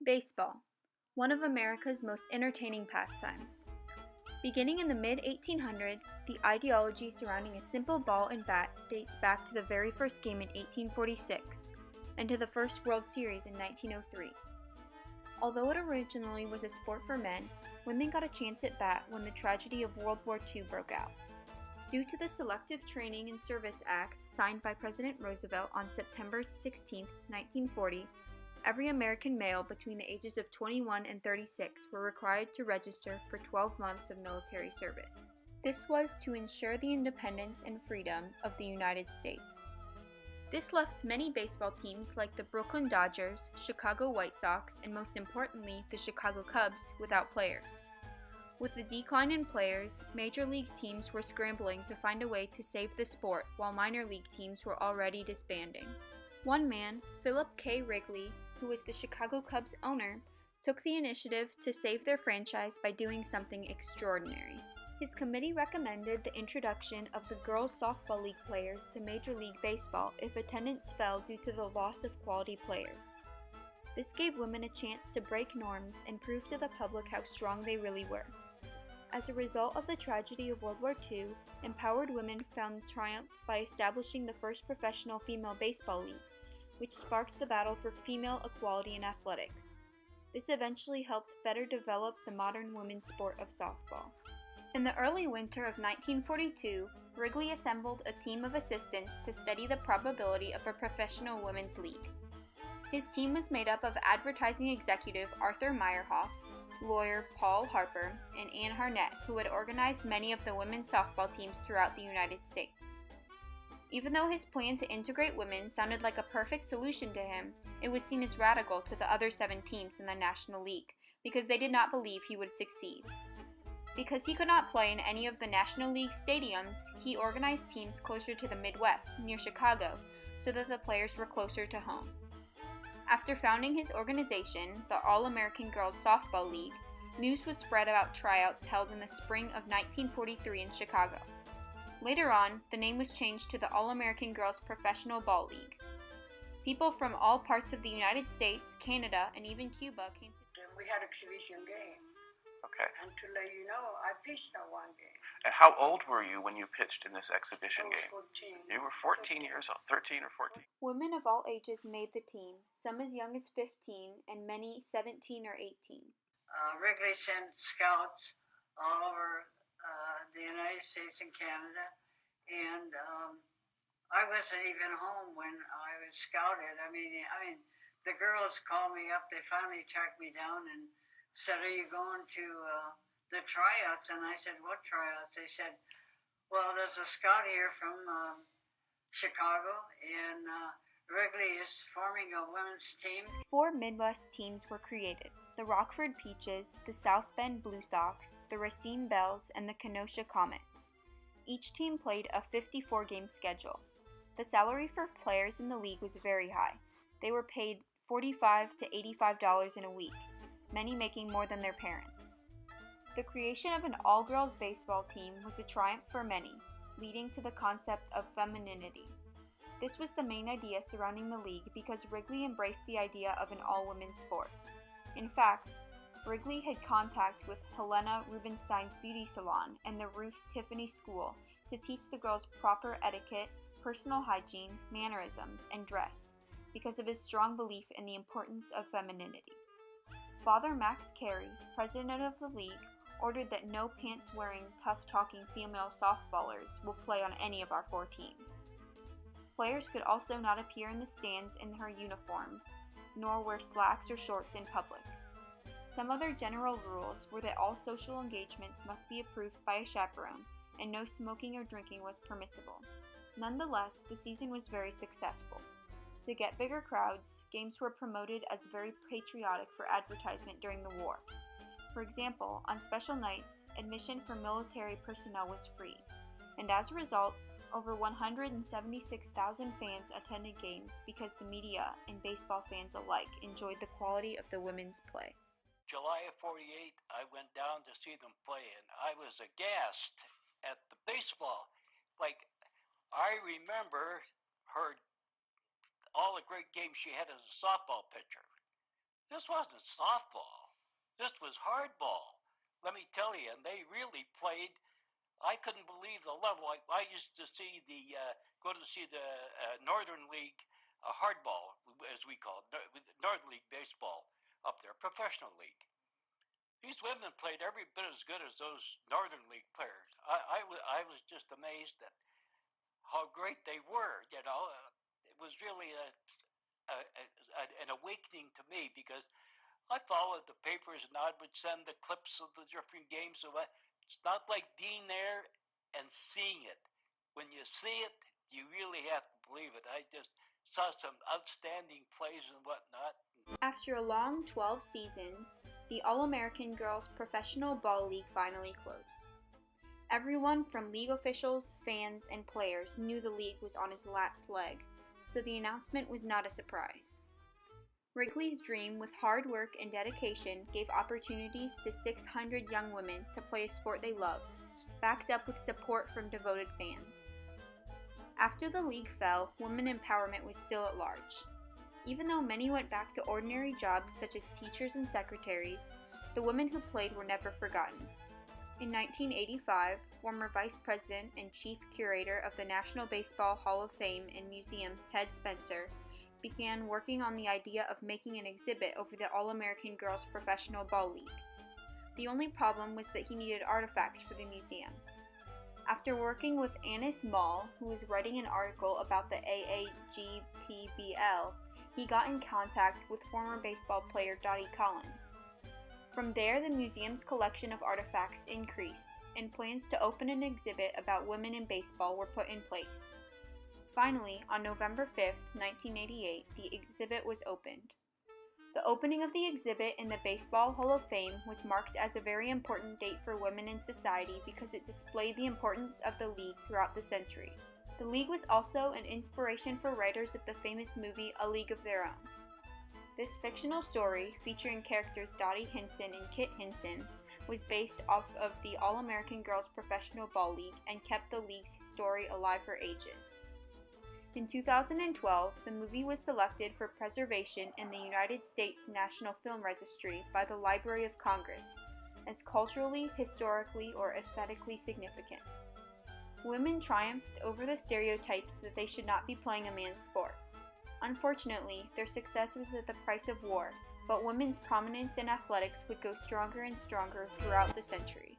Baseball, one of America's most entertaining pastimes. Beginning in the mid-1800s, the ideology surrounding a simple ball and bat dates back to the very first game in 1846 and to the first World Series in 1903. Although it originally was a sport for men, women got a chance at bat when the tragedy of World War II broke out. Due to the Selective Training and Service Act signed by President Roosevelt on September 16, 1940, every American male between the ages of 21 and 36 were required to register for 12 months of military service. This was to ensure the independence and freedom of the United States. This left many baseball teams like the Brooklyn Dodgers, Chicago White Sox, and most importantly, the Chicago Cubs without players. With the decline in players, major league teams were scrambling to find a way to save the sport while minor league teams were already disbanding. One man, Philip K. Wrigley, who was the Chicago Cubs owner, took the initiative to save their franchise by doing something extraordinary. His committee recommended the introduction of the girls softball league players to Major League Baseball if attendance fell due to the loss of quality players. This gave women a chance to break norms and prove to the public how strong they really were. As a result of the tragedy of World War II, empowered women found triumph by establishing the first professional female baseball league, which sparked the battle for female equality in athletics. This eventually helped better develop the modern women's sport of softball. In the early winter of 1942, Wrigley assembled a team of assistants to study the probability of a professional women's league. His team was made up of advertising executive Arthur Meyerhoff, lawyer Paul Harper, and Ann Harnett, who had organized many of the women's softball teams throughout the United States. Even though his plan to integrate women sounded like a perfect solution to him, it was seen as radical to the other 7 teams in the National League because they did not believe he would succeed. Because he could not play in any of the National League stadiums, he organized teams closer to the Midwest, near Chicago, so that the players were closer to home. After founding his organization, the All-American Girls Softball League, news was spread about tryouts held in the spring of 1943 in Chicago. Later on, the name was changed to the All-American Girls Professional Ball League. People from all parts of the United States, Canada, and even Cuba came to... We had exhibition game. Okay. And to let you know, I pitched that one game. And how old were you when you pitched in this exhibition I game? was 14. You were 14 years old, 13 or 14. Women of all ages made the team, some as young as 15 and many 17 or 18. Wrigley sent scouts all over the United States and Canada, and I wasn't even home when I was scouted. I mean, the girls called me up. They finally tracked me down and said, "Are you going to the tryouts?" And I said, "What tryouts?" They said, "Well, there's a scout here from Chicago, and Wrigley is forming a women's team." 4 Midwest teams were created: the Rockford Peaches, the South Bend Blue Sox, the Racine Bells, and the Kenosha Comets. Each team played a 54-game schedule. The salary for players in the league was very high. They were paid $45 to $85 in a week, many making more than their parents. The creation of an all-girls baseball team was a triumph for many, leading to the concept of femininity. This was the main idea surrounding the league because Wrigley embraced the idea of an all-women's sport. In fact, Wrigley had contact with Helena Rubinstein's beauty salon and the Ruth Tiffany School to teach the girls proper etiquette, personal hygiene, mannerisms, and dress because of his strong belief in the importance of femininity. Father Max Carey, president of the league, ordered that no pants-wearing, tough-talking female softballers will play on any of our 4 teams. Players could also not appear in the stands in their uniforms, nor wear slacks or shorts in public. Some other general rules were that all social engagements must be approved by a chaperone, and no smoking or drinking was permissible. Nonetheless, the season was very successful. To get bigger crowds, games were promoted as very patriotic for advertisement during the war. For example, on special nights, admission for military personnel was free, and as a result, over 176,000 fans attended games because the media and baseball fans alike enjoyed the quality of the women's play. July of 48, I went down to see them play, and I was aghast at the baseball. Like, I remember her, all the great games she had as a softball pitcher. This wasn't softball. This was hardball. Let me tell you, and they really played. I couldn't believe the level. I used to see go to see the Northern League hardball, as we call it, Northern League baseball up there, professional league. These women played every bit as good as those Northern League players. I was just amazed at how great they were. You know, it was really an awakening to me because I followed the papers and I would send the clips of the different games. So it's not like being there and seeing it. When you see it, you really have to believe it. I just saw some outstanding plays and whatnot. After a long 12 seasons, the All-American Girls Professional Ball League finally closed. Everyone from league officials, fans, and players knew the league was on its last leg, so the announcement was not a surprise. Wrigley's dream with hard work and dedication gave opportunities to 600 young women to play a sport they loved, backed up with support from devoted fans. After the league fell, women empowerment was still at large. Even though many went back to ordinary jobs such as teachers and secretaries, the women who played were never forgotten. In 1985, former Vice President and Chief Curator of the National Baseball Hall of Fame and Museum, Ted Spencer, began working on the idea of making an exhibit over the All-American Girls Professional Ball League. The only problem was that he needed artifacts for the museum. After working with Annis Mall, who was writing an article about the AAGPBL, he got in contact with former baseball player Dottie Collins. From there, the museum's collection of artifacts increased, and plans to open an exhibit about women in baseball were put in place. Finally, on November 5, 1988, the exhibit was opened. The opening of the exhibit in the Baseball Hall of Fame was marked as a very important date for women in society because it displayed the importance of the league throughout the century. The league was also an inspiration for writers of the famous movie A League of Their Own. This fictional story, featuring characters Dottie Hinson and Kit Hinson, was based off of the All-American Girls Professional Ball League and kept the league's story alive for ages. In 2012, the movie was selected for preservation in the United States National Film Registry by the Library of Congress as culturally, historically, or aesthetically significant. Women triumphed over the stereotypes that they should not be playing a man's sport. Unfortunately, their success was at the price of war, but women's prominence in athletics would go stronger and stronger throughout the century.